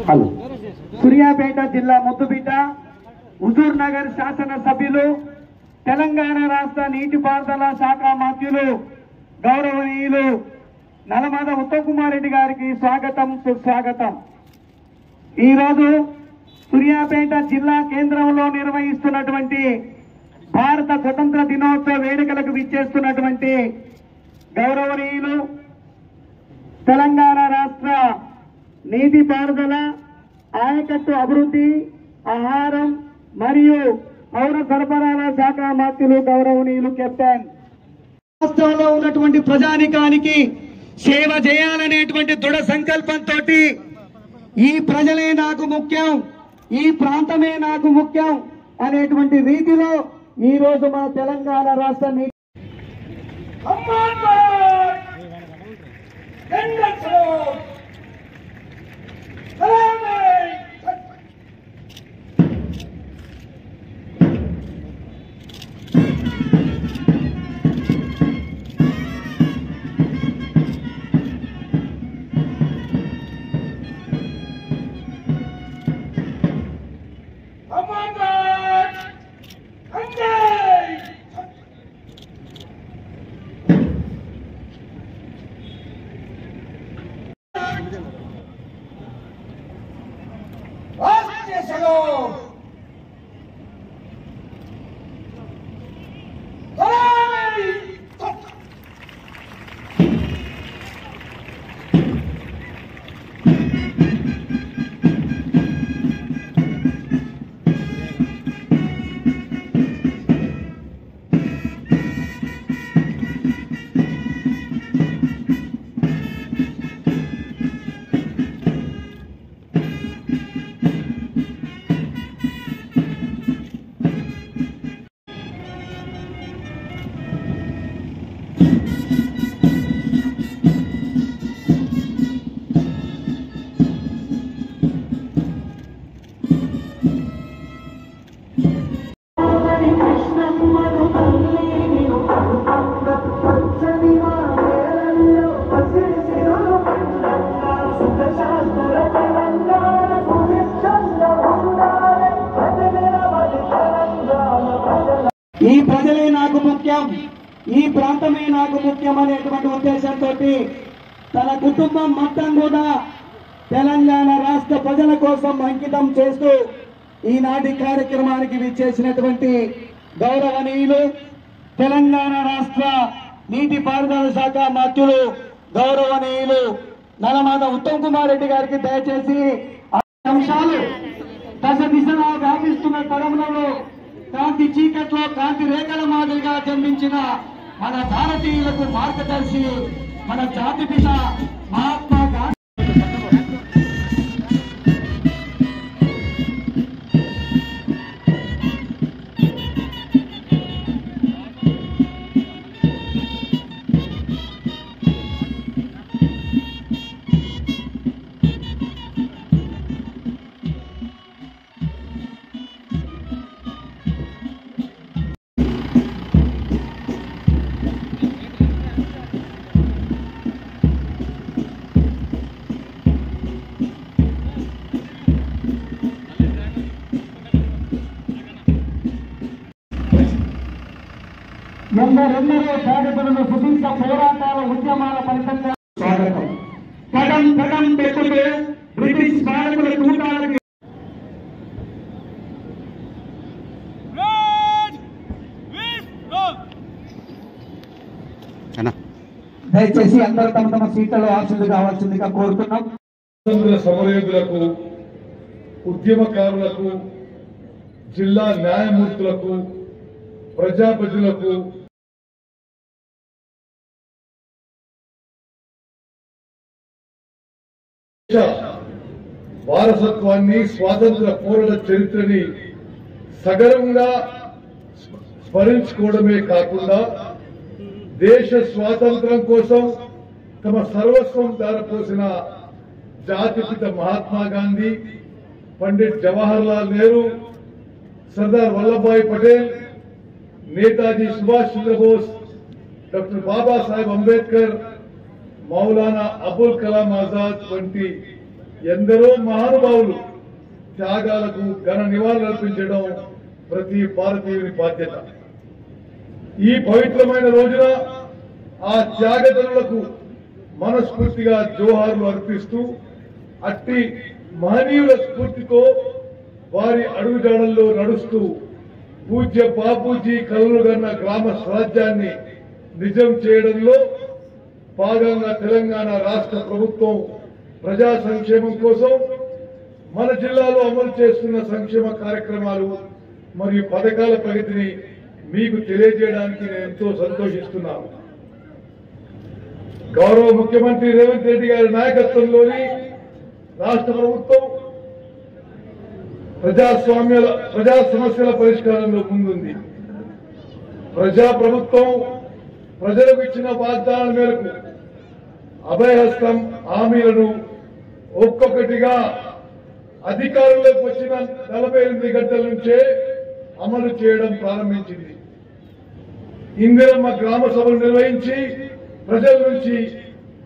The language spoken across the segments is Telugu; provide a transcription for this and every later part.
హలో సూర్యాపేట జిల్లా ముద్దుబిడ్డ హుజూర్ నగర్ శాసన సభ్యులు తెలంగాణ రాష్ట్ర నీటిపారుదల శాఖ మంత్రులు గౌరవనీయులు నలమద ఉత్తమ్ కుమార్ రెడ్డి గారికి స్వాగతం సుస్వాగతం. ఈరోజు సూర్యాపేట జిల్లా కేంద్రంలో నిర్వహిస్తున్నటువంటి భారత స్వతంత్ర దినోత్సవ వేడుకలకు విచ్చేస్తున్నటువంటి గౌరవనీయులు తెలంగాణ రాష్ట్ర నీటిపారుదల ఆయకట్టు అభివృద్ధి ఆహారం మరియు పౌర సరఫరాల శాఖ మంత్రులు గౌరవనీయులు కెప్టెన్ రాష్ట్రంలో ఉన్నటువంటి ప్రజానికానికి సేవ చేయాలనేటువంటి దృఢ సంకల్పంతో ఈ ప్రజలే నాకు ముఖ్యం, ఈ ప్రాంతమే నాకు ముఖ్యం అనేటువంటి రీతిలో ఈ రోజు మా తెలంగాణ రాష్ట్ర ఈ ప్రజలే నాకు ముఖ్యం, ఈ ప్రాంతమే నాకు ముఖ్యం అనేటువంటి ఉద్దేశంతో తన కుటుంబం మొత్తం కూడా తెలంగాణ రాష్ట్ర ప్రజల కోసం అంకితం చేస్తూ ఈనాటి కార్యక్రమానికి విచ్చేసినటువంటి గౌరవనీయులు తెలంగాణ రాష్ట్ర నీటిపారుదల శాఖ మంత్రులు గౌరవనీయులు నలమద ఉత్తమ్ కుమార్ రెడ్డి గారికి దయచేసి అంశాలు దశ దిశగా వ్యాపిస్తున్న తరంలో కాంతి చీకట్లో కాంతి రేఖల మాదిరిగా జన్మించిన మన భారతీయులకు మార్గదర్శి మన జాతిపిత మహాత్మా గాంధీ ఎందరెందరో త్యాగపరుల సుదీర్ఘ పోరాటాల ఉద్యమాల ఫలితంగా స్వాగతం. కడం కడం పెట్టుతూ బ్రిటిష్ పాలకుల కూటాలకు దయచేసి అందరూ తమ తమ సీట్లలో ఆశలు కావాల్సిందిగా కోరుతున్నాం. సమరయోధులకు, ఉద్యమకారులకు, జిల్లా న్యాయమూర్తులకు, ప్రజాప్రతినిధులకు వారసత్వాన్ని, స్వాతంత్ర పోరాట చరిత్రని సగర్వంగా స్మరించుకోవడమే కాకుండా దేశ స్వాతంత్ర్యం కోసం తమ సర్వస్వం ధారపోసిన జాతిపిత మహాత్మా గాంధీ, పండిట్ జవహర్ లాల్ నెహ్రూ, సర్దార్ వల్లభాయ్ పటేల్, నేతాజీ సుభాష్ చంద్రబోస్, డాక్టర్ బాబాసాహెబ్ అంబేద్కర్, మౌలానా అబుల్ కలాం ఆజాద్ వంటి ఎందరో మహానుభావులు త్యాగాలకు ఘన నివాళులు అర్పించడం ప్రతి భారతీయుని బాధ్యత. ఈ పవిత్రమైన రోజున ఆ త్యాగదనులకు మనస్ఫూర్తిగా జోహార్లు అర్పిస్తూ అట్టి మహనీయుల స్ఫూర్తితో వారి అడుగుజాడల్లో నడుస్తూ పూజ్య బాపూజీ కలలుగన్న గ్రామ స్వరాజ్యాన్ని నిజం చేయడంలో భాగంగా తెలంగాణ రాష్ట్ర ప్రభుత్వం ప్రజా సంక్షేమం కోసం మన జిల్లాలో అమలు చేస్తున్న సంక్షేమ కార్యక్రమాలు మరియు పథకాల ప్రగతిని మీకు తెలియజేయడానికి నేను ఎంతో సంతోషిస్తున్నాను. గౌరవ ముఖ్యమంత్రి రేవంత్ రెడ్డి గారి నాయకత్వంలోని రాష్ట్ర ప్రభుత్వం ప్రజా సమస్యల పరిష్కారంలో ముందుంది. ప్రజా ప్రభుత్వం ప్రజలకు ఇచ్చిన వాగ్దానాల మేరకు అభయహస్తం హామీలను ఒక్కొక్కటిగా అధికారంలోకి వచ్చిన 48 గంటల నుంచే అమలు చేయడం ప్రారంభించింది. ఇందిరమ్మ గ్రామ సభలు నిర్వహించి ప్రజల నుంచి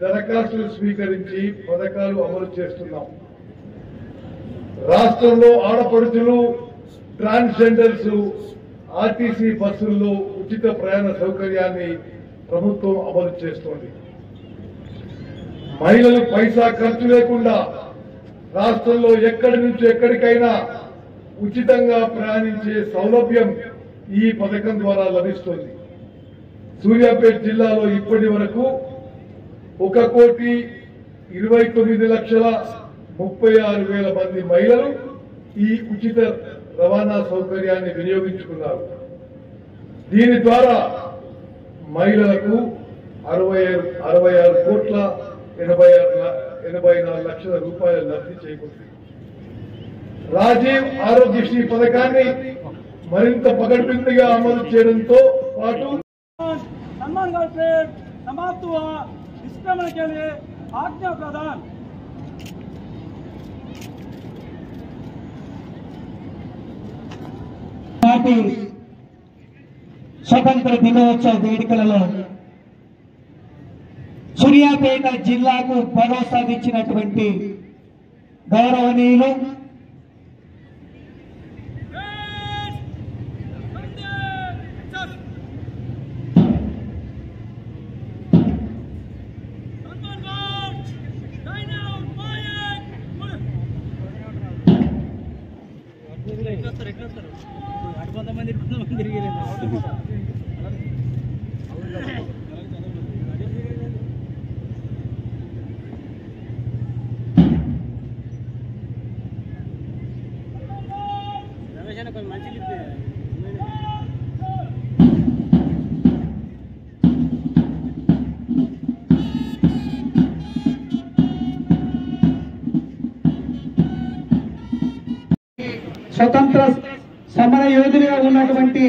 దరఖాస్తులు స్వీకరించి పథకాలు అమలు చేస్తున్నాం. రాష్ట్రంలో ఆడపడుచులు, ట్రాన్స్జెండర్స్ ఆర్టీసీ బస్సుల్లో ఉచిత ప్రయాణ సౌకర్యాన్ని ప్రభుత్వం అమలు చేస్తోంది. మహిళలు పైసా ఖర్చు లేకుండా రాష్ట్రంలో ఎక్కడి నుంచి ఎక్కడికైనా ఉచితంగా ప్రయాణించే సౌలభ్యం ఈ పథకం ద్వారా లభిస్తోంది. సూర్యాపేట జిల్లాలో ఇప్పటి వరకు 1,29,36,000 మంది మహిళలు ఈ ఉచిత రవాణా సౌకర్యాన్ని వినియోగించుకున్నారు. దీని ద్వారా మహిళలకు 66,84,00,000 రూపాయల లబ్ధి చేకూరింది. రాజీవ్ ఆరోగ్యశ్రీ పథకాన్ని మరింత పకడ్బందీగా అమలు చేయడంతో పాటు सम्मान का ट्रेड समाप्त हुआ। निष्क्रमण के लिए आज्ञा प्रदान। స్వతంత్ర దినోత్సవ వేడుకలలో సూర్యాపేట జిల్లాకు భరోసా ఇచ్చినటువంటి గౌరవనీయులు స్వతంత్ర సమర యోధులుగా ఉన్నటువంటి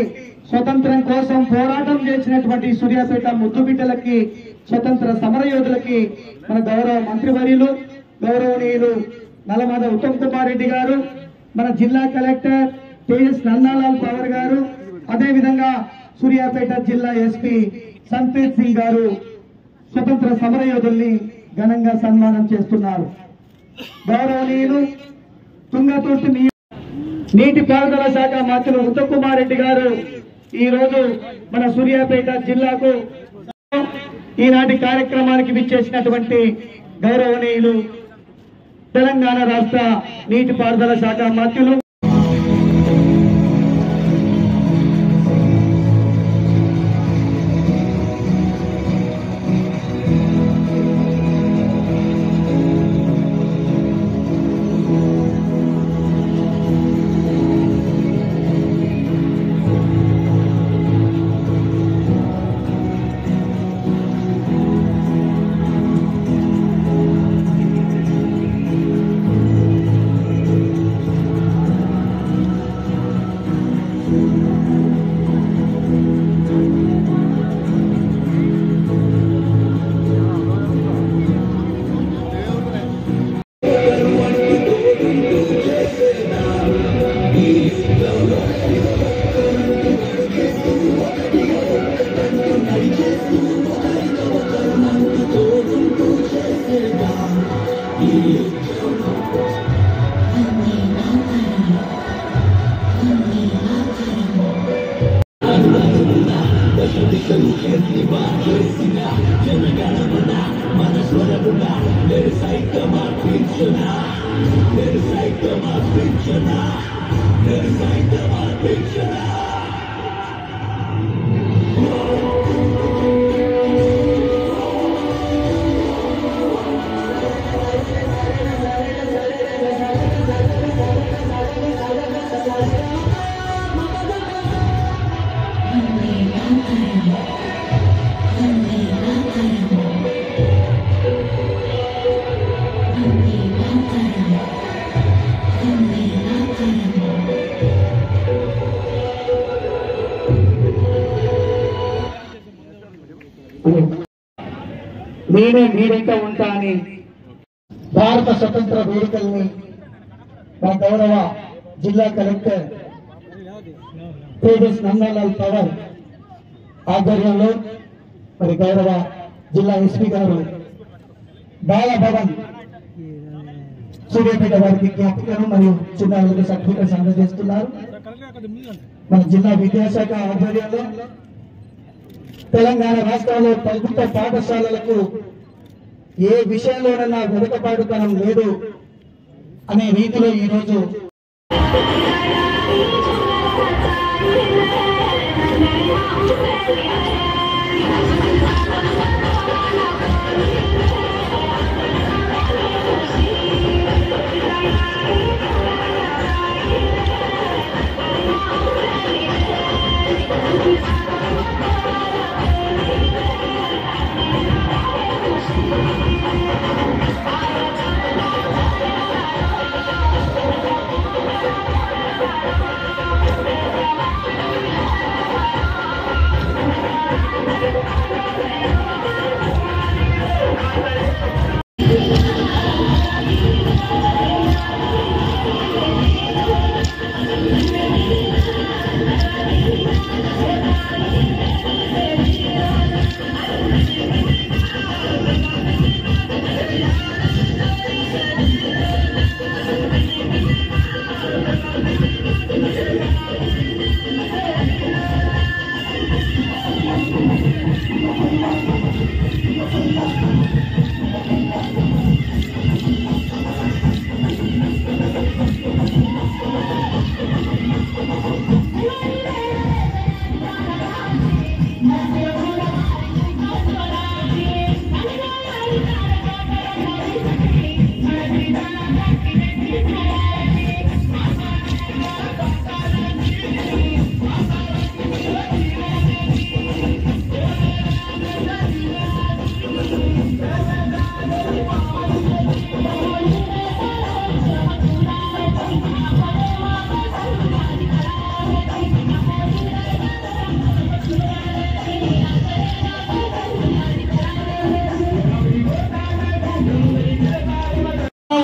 స్వతంత్రం కోసం పోరాటం చేసినటువంటి సూర్యాపేట ముద్దు బిడ్డలకి, స్వతంత్ర సమర యోధులకి మన గౌరవ మంత్రివర్యులు గౌరవనీయులు నల్లమద ఉత్తమ్ కుమార్ రెడ్డి గారు, మన జిల్లా కలెక్టర్ తేజస్ నందాలాల్ పవర్ గారు, అదేవిధంగా సూర్యాపేట జిల్లా ఎస్పీ సంప్రీత్ సింగ్ గారు స్వతంత్ర సమర యోధుల్ని ఘనంగా సన్మానం చేస్తున్నారు. గౌరవనీయులు తుంగతుర్తి నీటిపారుదల శాఖ మంత్రులు ఉత్తమ్ కుమార్ రెడ్డి గారు ఈ రోజు మన సూర్యాపేట జిల్లాకు ఈనాటి కార్యక్రమానికి విచ్చేసినటువంటి గౌరవనీయులు తెలంగాణ రాష్ట్ర నీటిపారుదల శాఖ మంత్రులు నేనే మీరెంత ఉంటా అని భారత స్వతంత్ర వేడుకల్ని మా గౌరవ జిల్లా కలెక్టర్ తేజస్ నందలాల్ పవర్ ఆధ్వర్యంలో మరి గౌరవ జిల్లా ఎస్పీ గారు బాలభవన్ సూర్యాపేట వారికి జ్ఞాపికను మరియు చిన్నారులకు సర్టిఫికెట్స్ అందజేస్తున్నారు. మన జిల్లా విద్యాశాఖ ఆధ్వర్యంలో తెలంగాణ రాష్ట్రంలో ప్రభుత్వ పాఠశాలలకు ఏ విషయంలోనైనా వెనుకబాటుతనం లేదు అనే రీతిలో ఈరోజు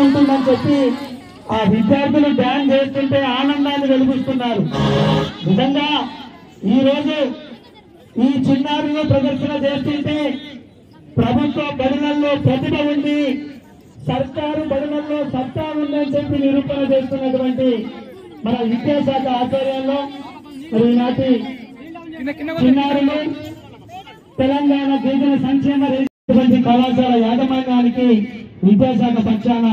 ఉంటుందని చెప్పి ఆ విద్యార్థులు డ్యాన్స్ చేస్తుంటే ఆనందాన్ని వెలిగిస్తున్నారు. నిజంగా ఈ రోజు ఈ చిన్నారులు ప్రదర్శన చేస్తుంటే ప్రభుత్వ బడులలో ప్రతిభ ఉంది, సర్కారు బడులలో సత్తా ఉందని చెప్పి నిరూపణ చేస్తున్నటువంటి మన విద్యాశాఖ ఆధ్వర్యంలో మరి ఈనాటి చిన్నారులు తెలంగాణ గిరిజన సంక్షేమ కళాశాల యాజమాన్యానికి విద్యాశాఖ పక్షాన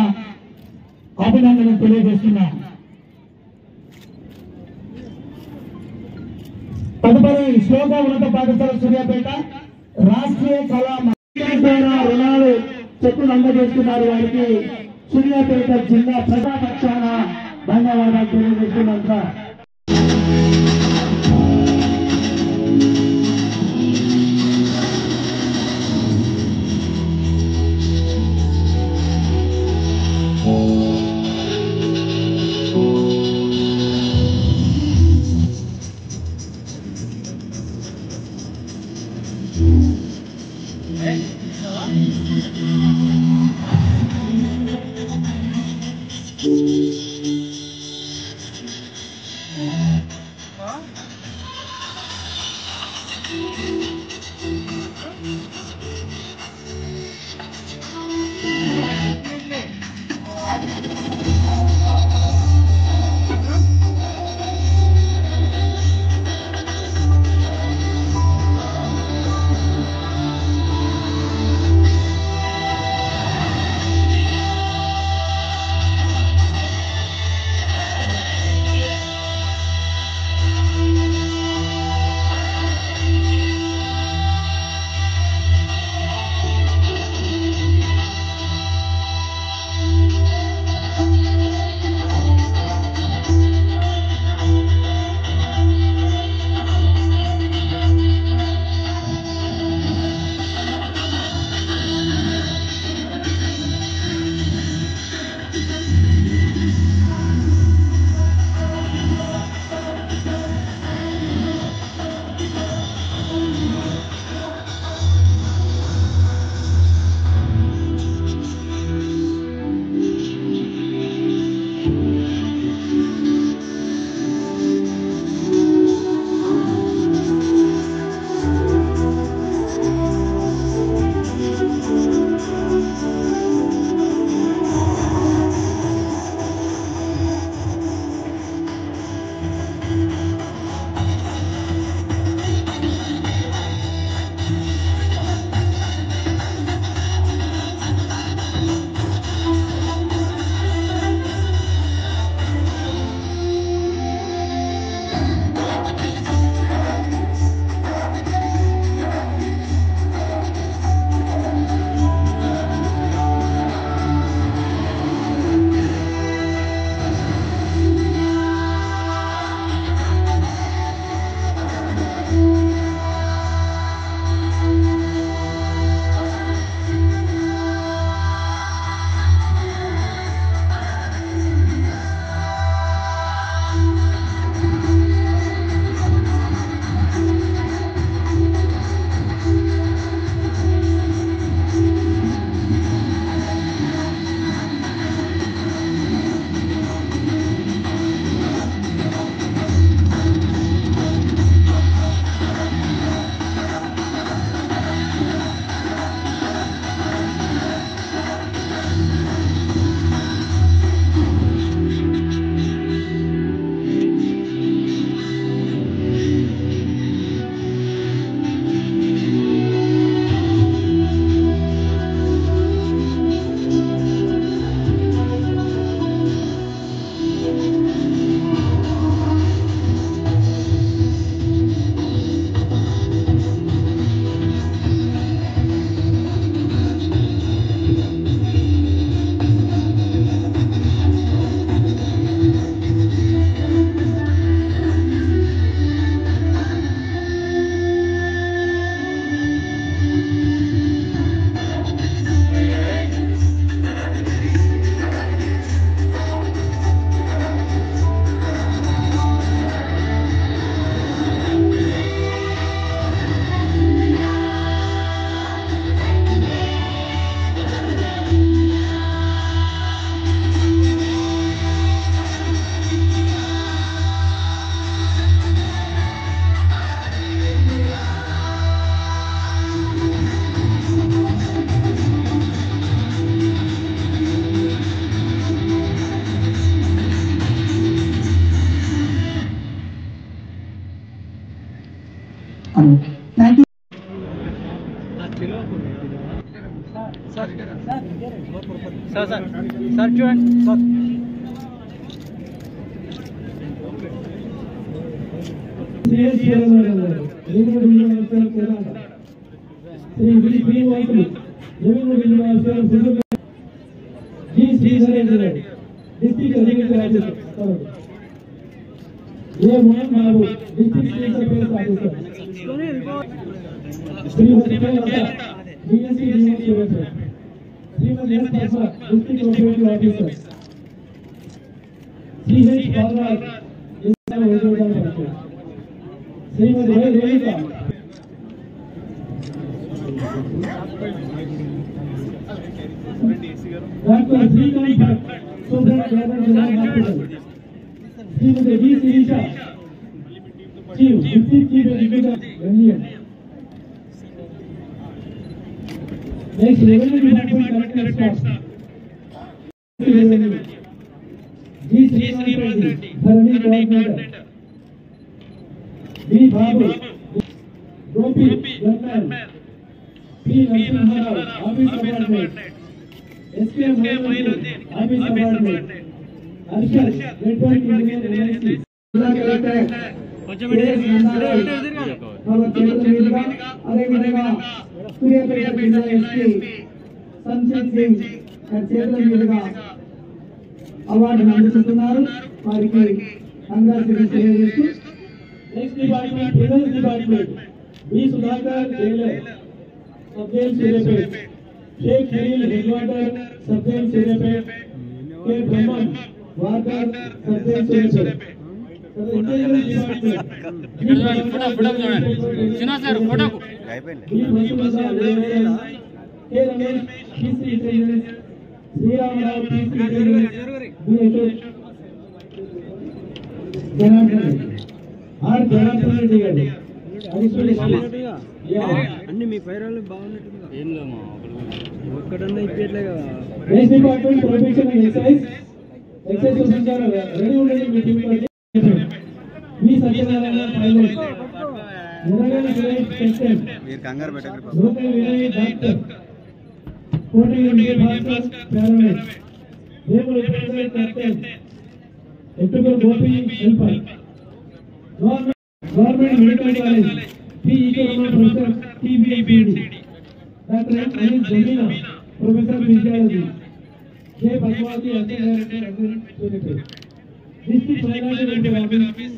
అభినందనలు తెలియజేస్తున్నా. తదుపరి శ్లోక ఉన్నత పాఠశాల సూర్యాపేట రాష్ట్రీయ కళా ద్వారా రుణాలు చెక్కులు అందజేస్తున్నారు. వారికి సూర్యాపేట జిల్లా ప్రజా పక్షాన ధన్యవాదాలు తెలియజేస్తున్నంత సార్ చూడండి సార్. అవార్డును అందుకుంటున్నారు. వారికి కంగ్రాచులేషన్స్ తెలియజేస్తూ next department finance department B Sudhakar tailor subject Suryapet, Sheikh Khaleel హెడ్వాటర్ subject Suryapet, K Brahman walker subject Suryapet. Sriramarao Janardhan Reddy గారు అన్ని మీ పైరాలు బాగున్నట్టు ఒక్కడన్నా ఇప్పట్లే కదా. రేస్ డిపార్ట్మెంట్ ప్రొఫెషన్ ఎక్సైజ్ చూపించారు. రెడీ ఉండండి మీ టీం మీ Satyanarayana pilot, Murali Suresh captain, local Vinay doctor, Koti Bhaskar ప్యారమెట్, రేపుల president captain, Ettukuru Gopi helper, government medical college P economy professor టీబీఐపీడి, డాక్టర్ ఎం అనిల్ జమీనా professor physiology, J Padmavathi assistant director administrative, district financial office